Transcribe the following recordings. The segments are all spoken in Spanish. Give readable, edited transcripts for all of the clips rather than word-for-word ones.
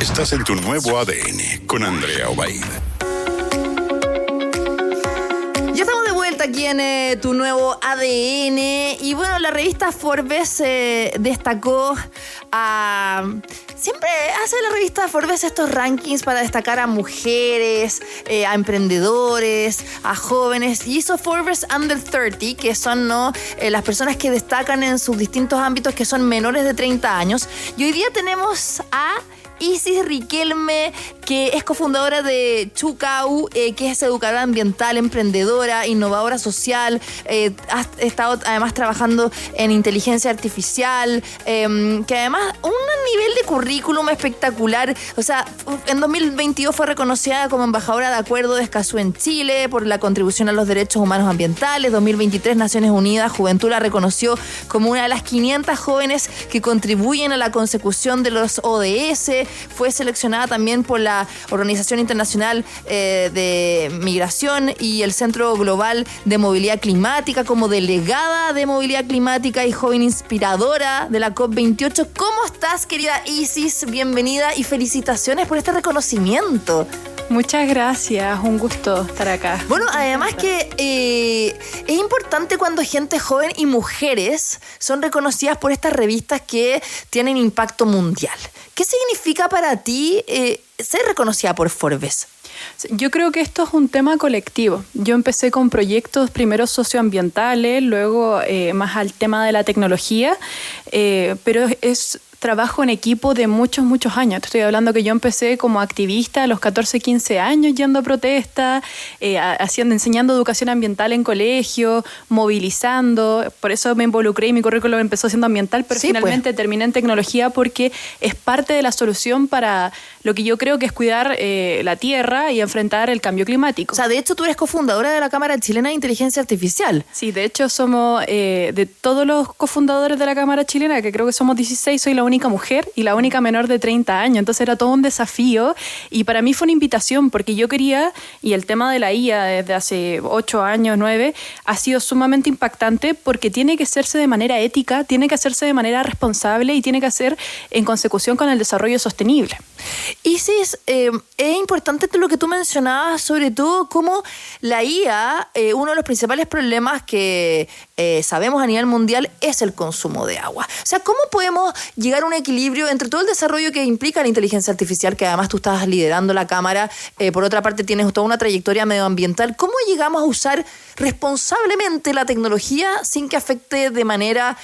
Estás en tu nuevo ADN con Andrea Obaid. Ya estamos de vuelta aquí en tu nuevo ADN. Y bueno, la revista Forbes destacó a... Siempre hace la revista Forbes estos rankings para destacar a mujeres, a emprendedores, a jóvenes. Y hizo Forbes Under 30, que son las personas que destacan en sus distintos ámbitos, que son menores de 30 años. Y hoy día tenemos a Isis Riquelme, que es cofundadora de Chukau, que es educadora ambiental, emprendedora, innovadora social, ha estado además trabajando en inteligencia artificial, que además un nivel de currículum espectacular. O sea, en 2022 fue reconocida como embajadora de Acuerdo de Escazú en Chile por la contribución a los derechos humanos ambientales. 2023 Naciones Unidas Juventud la reconoció como una de las 500 jóvenes que contribuyen a la consecución de los ODS. Fue seleccionada también por la Organización Internacional de Migración y el Centro Global de Movilidad Climática como delegada de Movilidad Climática y joven inspiradora de la COP28. ¿Cómo estás, querida Isis? Bienvenida y felicitaciones por este reconocimiento. Muchas gracias, un gusto estar acá. Bueno, además que es importante cuando gente joven y mujeres son reconocidas por estas revistas que tienen impacto mundial. ¿Qué significa para ti ser reconocida por Forbes? Yo creo que esto es un tema colectivo. Yo empecé con proyectos primero socioambientales, luego más al tema de la tecnología, pero es trabajo en equipo de muchos años. Te estoy hablando que yo empecé como activista a los 14, 15 años yendo a protestas, enseñando educación ambiental en colegio, movilizando. Por eso me involucré y mi currículum empezó siendo ambiental, pero sí, finalmente terminé en tecnología porque es parte de la solución para lo que yo creo que es cuidar la tierra y enfrentar el cambio climático. O sea, de hecho tú eres cofundadora de la Cámara Chilena de Inteligencia Artificial. Sí, de hecho somos de todos los cofundadores de la Cámara Chilena, que creo que somos 16, soy la única mujer y la única menor de 30 años. Entonces era todo un desafío y para mí fue una invitación porque yo quería, y el tema de la IA desde hace 8 años, 9, ha sido sumamente impactante porque tiene que hacerse de manera ética, tiene que hacerse de manera responsable y tiene que hacer en consecución con el desarrollo sostenible. Isis, es importante lo que tú mencionabas, sobre todo cómo la IA, uno de los principales problemas que sabemos a nivel mundial es el consumo de agua. O sea, ¿cómo podemos llegar a un equilibrio entre todo el desarrollo que implica la inteligencia artificial, que además tú estás liderando la Cámara, por otra parte tienes toda una trayectoria medioambiental? ¿Cómo llegamos a usar responsablemente la tecnología sin que afecte de manera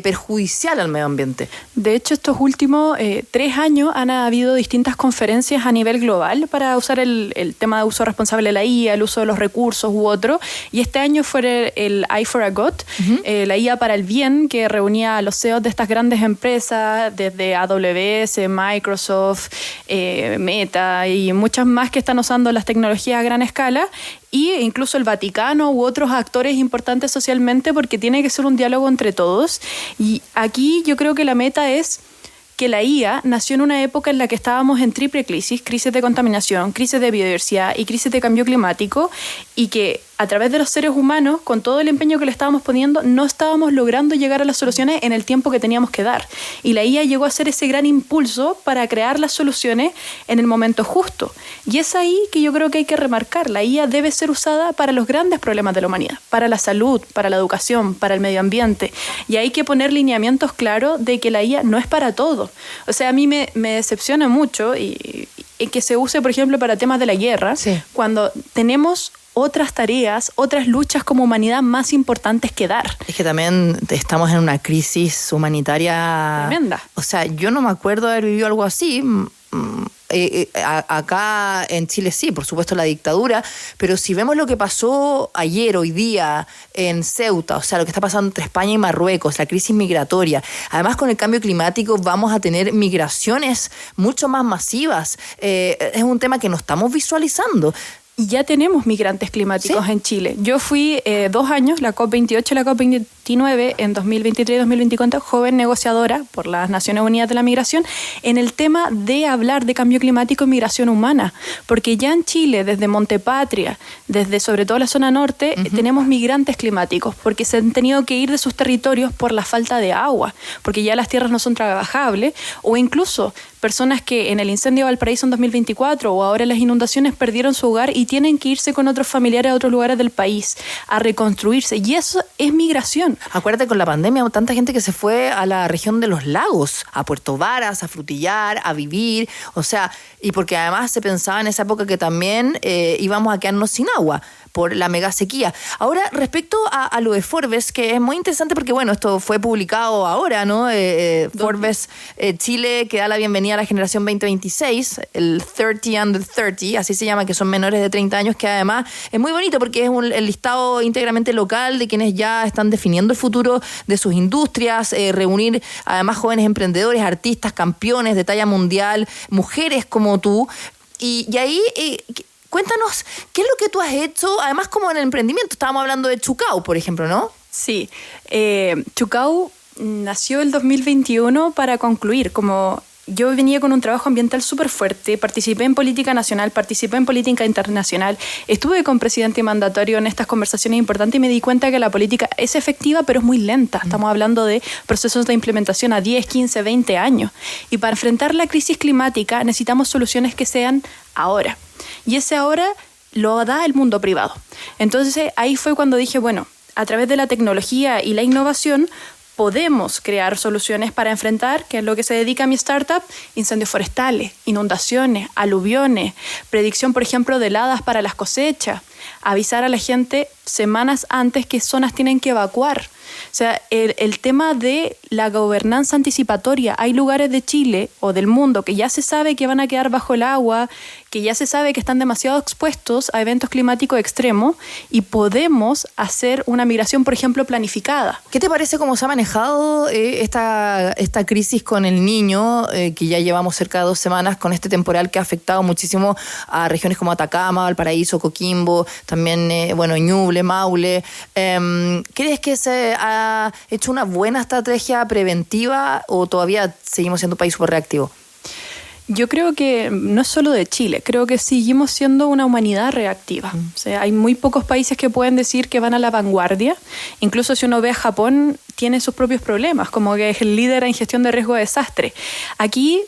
perjudicial al medio ambiente? De hecho, estos últimos 3 años han habido distintas conferencias a nivel global para usar el tema de uso responsable de la IA, el uso de los recursos u otro. Y este año fue el AI for a Good, la IA para el bien, que reunía a los CEOs de estas grandes empresas, desde AWS, Microsoft, Meta y muchas más que están usando las tecnologías a gran escala. Y incluso el Vaticano u otros actores importantes socialmente, porque tiene que ser un diálogo entre todos. Y aquí yo creo que la meta es que la IA nació en una época en la que estábamos en triple crisis de contaminación, crisis de biodiversidad y crisis de cambio climático, y que a través de los seres humanos, con todo el empeño que le estábamos poniendo, no estábamos logrando llegar a las soluciones en el tiempo que teníamos que dar. Y la IA llegó a ser ese gran impulso para crear las soluciones en el momento justo. Y es ahí que yo creo que hay que remarcar. La IA debe ser usada para los grandes problemas de la humanidad, para la salud, para la educación, para el medio ambiente. Y hay que poner lineamientos claros de que la IA no es para todo. O sea, a mí me decepciona mucho y que se use, por ejemplo, para temas de la guerra, sí, cuando tenemos otras tareas, otras luchas como humanidad más importantes que dar. Es que también estamos en una crisis humanitaria tremenda. O sea, yo no me acuerdo de haber vivido algo así. Acá en Chile sí, por supuesto la dictadura, pero si vemos lo que pasó ayer, hoy día en Ceuta, o sea, lo que está pasando entre España y Marruecos, la crisis migratoria, además con el cambio climático vamos a tener migraciones mucho más masivas, es un tema que no estamos visualizando. Y ya tenemos migrantes climáticos, ¿sí?, en Chile. Yo fui 2 años, la COP28 y la COP T9 en 2023-2024, joven negociadora por las Naciones Unidas de la Migración, en el tema de hablar de cambio climático y migración humana. Porque ya en Chile, desde Montepatria, desde sobre todo la zona norte, tenemos migrantes climáticos, porque se han tenido que ir de sus territorios por la falta de agua, porque ya las tierras no son trabajables, o incluso personas que en el incendio de Valparaíso en 2024 o ahora en las inundaciones perdieron su hogar y tienen que irse con otros familiares a otros lugares del país a reconstruirse. Y eso es migración. Acuérdate, con la pandemia, tanta gente que se fue a la región de los lagos, a Puerto Varas, a frutillar, a vivir. O sea, y porque además se pensaba en esa época que también íbamos a quedarnos sin agua por la mega sequía. Ahora, respecto a lo de Forbes, que es muy interesante porque, bueno, esto fue publicado ahora, ¿no? Forbes Chile, que da la bienvenida a la generación 2026, el 30 under 30, así se llama, que son menores de 30 años, que además es muy bonito porque es el listado íntegramente local de quienes ya están definiendo el futuro de sus industrias, reunir además jóvenes emprendedores, artistas, campeones de talla mundial, mujeres como tú, y ahí... Cuéntanos, ¿qué es lo que tú has hecho? Además, como en el emprendimiento, estábamos hablando de Chucau, por ejemplo, ¿no? Sí, Chucau nació el 2021 para concluir. Como yo venía con un trabajo ambiental súper fuerte, participé en política nacional, participé en política internacional, estuve con presidente y mandatario en estas conversaciones importantes y me di cuenta que la política es efectiva, pero es muy lenta. Estamos hablando de procesos de implementación a 10, 15, 20 años. Y para enfrentar la crisis climática necesitamos soluciones que sean ahora. Y ese ahora lo da el mundo privado. Entonces ahí fue cuando dije, bueno, a través de la tecnología y la innovación podemos crear soluciones para enfrentar, que es lo que se dedica a mi startup, incendios forestales, inundaciones, aluviones, predicción, por ejemplo, de heladas para las cosechas, avisar a la gente semanas antes qué zonas tienen que evacuar. O sea, el tema de la gobernanza anticipatoria. Hay lugares de Chile o del mundo que ya se sabe que van a quedar bajo el agua, que ya se sabe que están demasiado expuestos a eventos climáticos extremos y podemos hacer una migración, por ejemplo, planificada. ¿Qué te parece cómo se ha manejado esta crisis con el Niño, que ya llevamos cerca de 2 semanas con este temporal que ha afectado muchísimo a regiones como Atacama, Valparaíso, Coquimbo, también, Ñuble, Maule? ¿Crees que se ha hecho una buena estrategia preventiva o todavía seguimos siendo un país súper reactivo? Yo creo que no es solo de Chile, creo que seguimos siendo una humanidad reactiva. O sea, hay muy pocos países que pueden decir que van a la vanguardia. Incluso si uno ve a Japón, tiene sus propios problemas, como que es el líder en gestión de riesgo de desastre. Aquí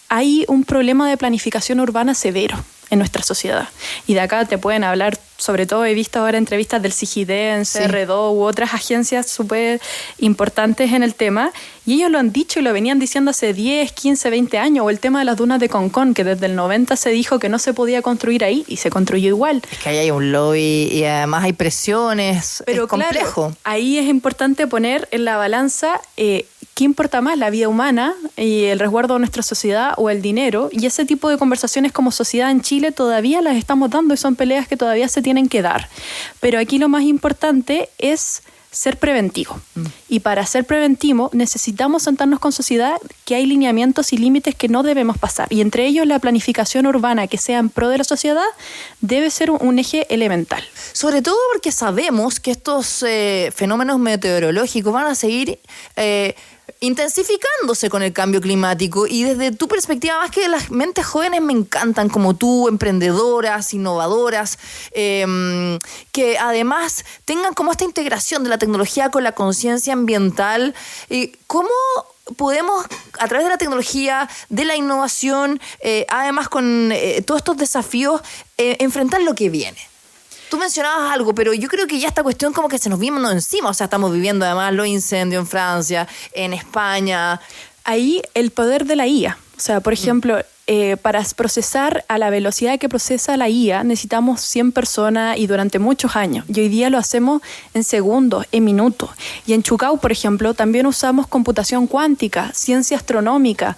hay un problema de planificación urbana severo en nuestra sociedad. Y de acá te pueden hablar, sobre todo he visto ahora entrevistas del CIGIDEN, CR2 u otras agencias súper importantes en el tema, y ellos lo han dicho y lo venían diciendo hace 10, 15, 20 años, o el tema de las dunas de Concón, que desde el 90 se dijo que no se podía construir ahí y se construyó igual. Es que ahí hay un lobby y además hay presiones, pero es complejo. Claro, ahí es importante poner en la balanza ¿qué importa más, la vida humana y el resguardo de nuestra sociedad o el dinero? Y ese tipo de conversaciones como sociedad en Chile todavía las estamos dando y son peleas que todavía se tienen que dar. Pero aquí lo más importante es ser preventivo. Y para ser preventivo necesitamos sentarnos con sociedad que hay lineamientos y límites que no debemos pasar. Y entre ellos la planificación urbana que sea en pro de la sociedad debe ser un eje elemental. Sobre todo porque sabemos que estos fenómenos meteorológicos van a seguir intensificándose con el cambio climático, y desde tu perspectiva, más que las mentes jóvenes me encantan como tú, emprendedoras, innovadoras, que además tengan como esta integración de la tecnología con la conciencia ambiental. ¿Cómo podemos, a través de la tecnología, de la innovación, además con todos estos desafíos, enfrentar lo que viene? Tú mencionabas algo, pero yo creo que ya esta cuestión como que se nos vino encima. O sea, estamos viviendo además los incendios en Francia, en España. Ahí el poder de la IA. O sea, por ejemplo, para procesar a la velocidad que procesa la IA necesitamos 100 personas y durante muchos años. Y hoy día lo hacemos en segundos, en minutos. Y en Chucau, por ejemplo, también usamos computación cuántica, ciencia astronómica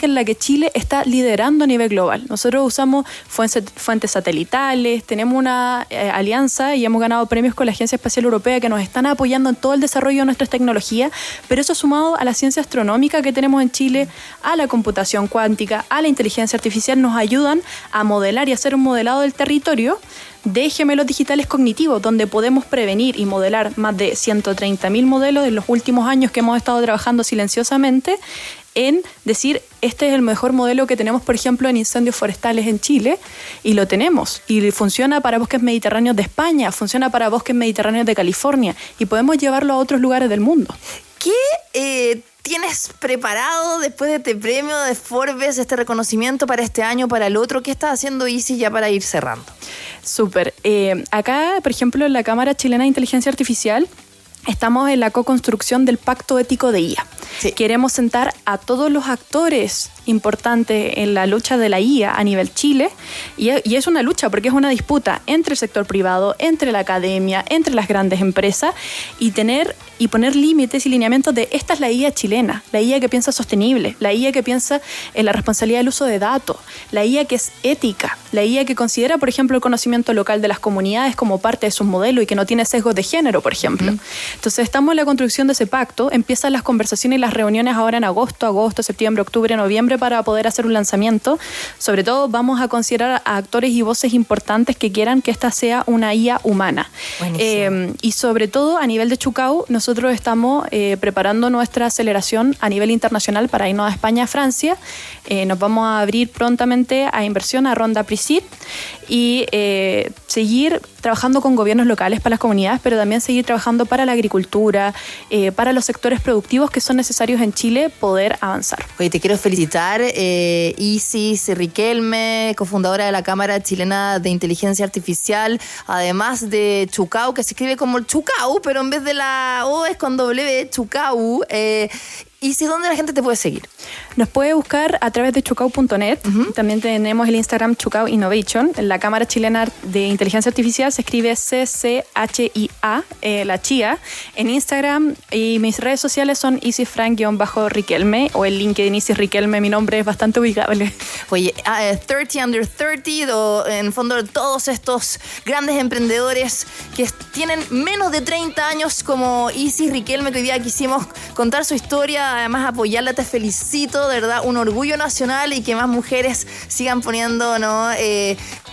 en la que Chile está liderando a nivel global. Nosotros usamos fuentes satelitales, tenemos una alianza y hemos ganado premios con la Agencia Espacial Europea que nos están apoyando en todo el desarrollo de nuestras tecnologías, pero eso sumado a la ciencia astronómica que tenemos en Chile, a la computación cuántica, IA, a la inteligencia artificial, nos ayudan a modelar y hacer un modelado del territorio de gemelos digitales cognitivos, donde podemos prevenir y modelar más de 130.000 modelos en los últimos años que hemos estado trabajando silenciosamente en decir, este es el mejor modelo que tenemos, por ejemplo, en incendios forestales en Chile, y lo tenemos. Y funciona para bosques mediterráneos de España, funciona para bosques mediterráneos de California, y podemos llevarlo a otros lugares del mundo. ¿Qué tienes preparado después de este premio de Forbes, este reconocimiento para este año, para el otro? ¿Qué estás haciendo, Isis, ya para ir cerrando? Súper. Acá, por ejemplo, en la Cámara Chilena de Inteligencia Artificial, estamos en la co-construcción del Pacto Ético de IA. Sí. Queremos sentar a todos los actores importantes en la lucha de la IA a nivel Chile, y es una lucha porque es una disputa entre el sector privado, entre la academia, entre las grandes empresas, y poner límites y lineamientos de esta es la IA chilena, la IA que piensa sostenible, la IA que piensa en la responsabilidad del uso de datos, la IA que es ética, la IA que considera, por ejemplo, el conocimiento local de las comunidades como parte de sus modelos y que no tiene sesgos de género, por ejemplo. Entonces estamos en la construcción de ese pacto, empiezan las conversaciones y las reuniones ahora en agosto, septiembre, octubre, noviembre para poder hacer un lanzamiento. Sobre todo vamos a considerar a actores y voces importantes que quieran que esta sea una IA humana. Y sobre todo a nivel de Chucau, nosotros estamos preparando nuestra aceleración a nivel internacional para irnos a España, a Francia. Nos vamos a abrir prontamente a inversión, a ronda pre-seed, y seguir trabajando con gobiernos locales para las comunidades, pero también seguir trabajando para la agricultura, para los sectores productivos que son necesarios en Chile poder avanzar. Oye, te quiero felicitar, Isis Riquelme, cofundadora de la Cámara Chilena de Inteligencia Artificial, además de Chucau, que se escribe como Chucau, pero en vez de la O es con W, Chucau. Isis, ¿dónde la gente te puede seguir? Nos puede buscar a través de chucau.net. También tenemos el Instagram Chucau Innovation. La Cámara Chilena de Inteligencia Artificial se escribe CCHIA, la chía, en Instagram, y mis redes sociales son isisfran_Riquelme, o el LinkedIn Isis Riquelme. Mi nombre es bastante ubicable. Oye, 30 Under 30, en el fondo todos estos grandes emprendedores que tienen menos de 30 años como Isis Riquelme, que hoy día quisimos contar su historia, además apoyarla. Te felicito, de verdad, un orgullo nacional, y que más mujeres sigan poniendo, ¿no?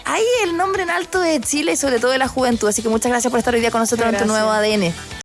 Ahí el nombre en alto de Chile y sobre todo de la juventud. Así que muchas gracias por estar hoy día con nosotros en tu nuevo ADN.